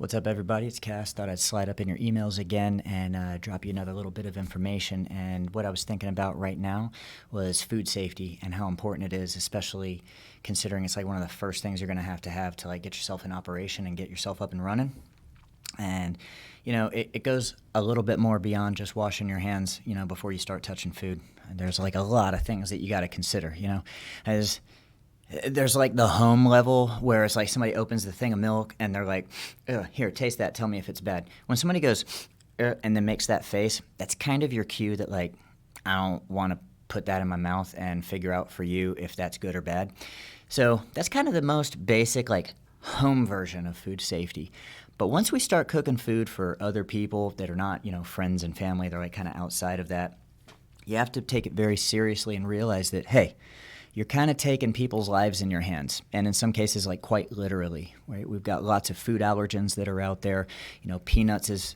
What's up, everybody? It's Cass. Thought I'd slide up in your emails again and drop you another little bit of information. And what I was thinking about right now was food safety and how important it is, especially considering it's like one of the first things you're going to have to like get yourself in operation and get yourself up and running. And, it goes a little bit more beyond just washing your hands, before you start touching food. And there's like a lot of things that you got to consider, as there's like the home level where it's like somebody opens the thing of milk and they're like, here, taste that. Tell me if it's bad. When somebody goes and then makes that face, that's kind of your cue that like, I don't want to put that in my mouth and figure out for you if that's good or bad. So that's kind of the most basic like home version of food safety. But once we start cooking food for other people that are not, friends and family, they're like kind of outside of that, you have to take it very seriously and realize that, hey, you're kind of taking people's lives in your hands, and in some cases, like quite literally, right? We've got lots of food allergens that are out there. Peanuts is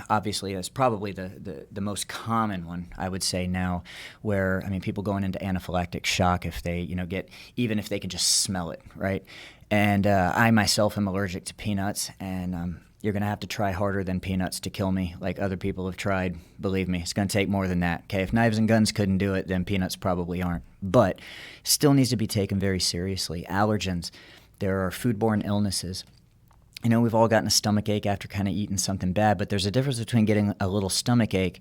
obviously is probably the most common one, I would say now, where, people going into anaphylactic shock if they, even if they can just smell it, right? And I myself am allergic to peanuts, and you're going to have to try harder than peanuts to kill me like other people have tried. Believe me, it's going to take more than that. Okay, if knives and guns couldn't do it, then peanuts probably aren't. But still needs to be taken very seriously. Allergens, there are foodborne illnesses. We've all gotten a stomach ache after kind of eating something bad, but there's a difference between getting a little stomach ache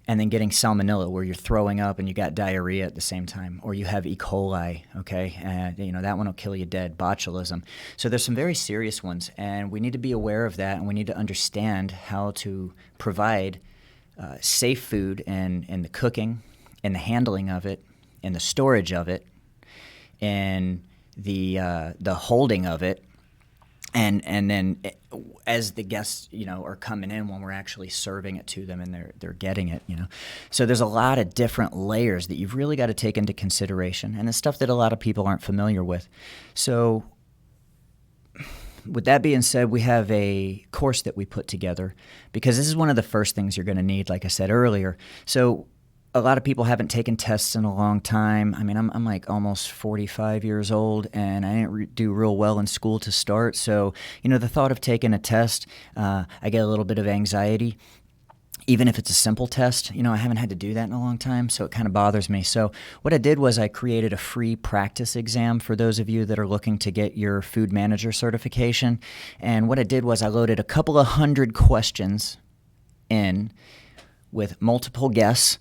and then getting salmonella, where you're throwing up and you got diarrhea at the same time, or you have E. coli, okay? And, that one will kill you dead, botulism. So there's some very serious ones, and we need to be aware of that, and we need to understand how to provide safe food in the cooking, in the handling of it, in the storage of it, in the holding of it, and then as the guests, are coming in when we're actually serving it to them and they're getting it, So there's a lot of different layers that you've really got to take into consideration, and it's stuff that a lot of people aren't familiar with. So with that being said, we have a course that we put together because this is one of the first things you're going to need, like I said earlier. So a lot of people haven't taken tests in a long time. I'm like almost 45 years old, and I didn't do real well in school to start. So, the thought of taking a test, I get a little bit of anxiety. Even if it's a simple test, I haven't had to do that in a long time, so it kind of bothers me. So what I did was I created a free practice exam for those of you that are looking to get your food manager certification. And what I did was I loaded a couple of hundred questions in with multiple guesses.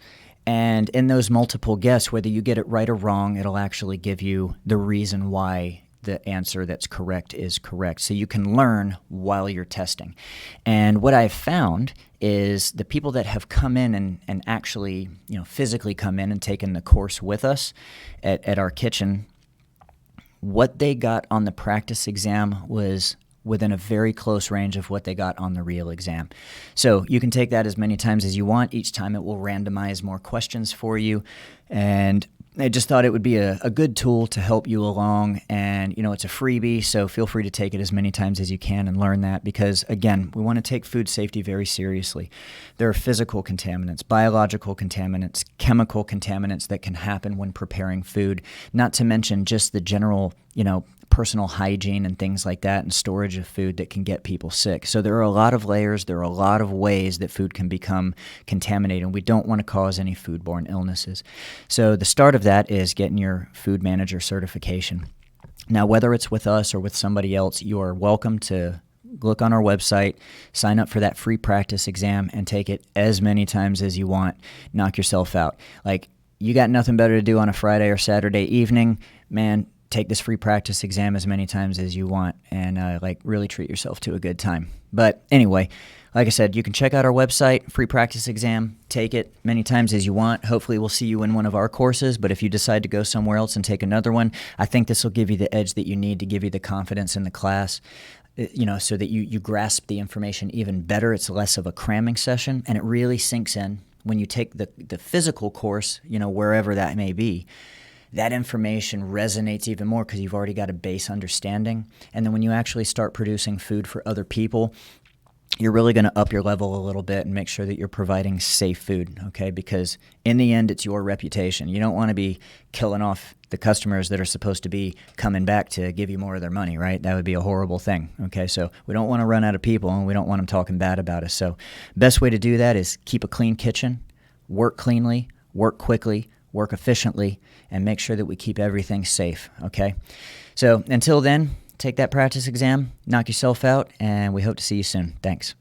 And in those multiple guesses, whether you get it right or wrong, it'll actually give you the reason why the answer that's correct is correct. So you can learn while you're testing. And what I've found is the people that have come in and actually, physically come in and taken the course with us at our kitchen, what they got on the practice exam was within a very close range of what they got on the real exam. So you can take that as many times as you want. Each time it will randomize more questions for you. And I just thought it would be a good tool to help you along. And, it's a freebie, so feel free to take it as many times as you can and learn that because, again, we want to take food safety very seriously. There are physical contaminants, biological contaminants, chemical contaminants that can happen when preparing food, not to mention just the general, personal hygiene and things like that and storage of food that can get people sick. So there are a lot of layers, there are a lot of ways that food can become contaminated, and we don't want to cause any foodborne illnesses. So the start of that is getting your food manager certification. Now, whether it's with us or with somebody else, you are welcome to look on our website, sign up for that free practice exam, and take it as many times as you want. Knock yourself out. Like, you got nothing better to do on a Friday or Saturday evening, man, take this free practice exam as many times as you want and really treat yourself to a good time. But anyway, like I said, you can check out our website, free practice exam, take it many times as you want. Hopefully we'll see you in one of our courses, but if you decide to go somewhere else and take another one, I think this will give you the edge that you need to give you the confidence in the class, so that you grasp the information even better. It's less of a cramming session, and it really sinks in when you take the physical course, wherever that may be. That information resonates even more because you've already got a base understanding. And then when you actually start producing food for other people, you're really going to up your level a little bit and make sure that you're providing safe food, okay? Because in the end, it's your reputation. You don't want to be killing off the customers that are supposed to be coming back to give you more of their money, right? That would be a horrible thing, okay? So we don't want to run out of people, and we don't want them talking bad about us. So best way to do that is keep a clean kitchen, work cleanly, work quickly, work efficiently, and make sure that we keep everything safe, okay? So until then, take that practice exam, knock yourself out, and we hope to see you soon. Thanks.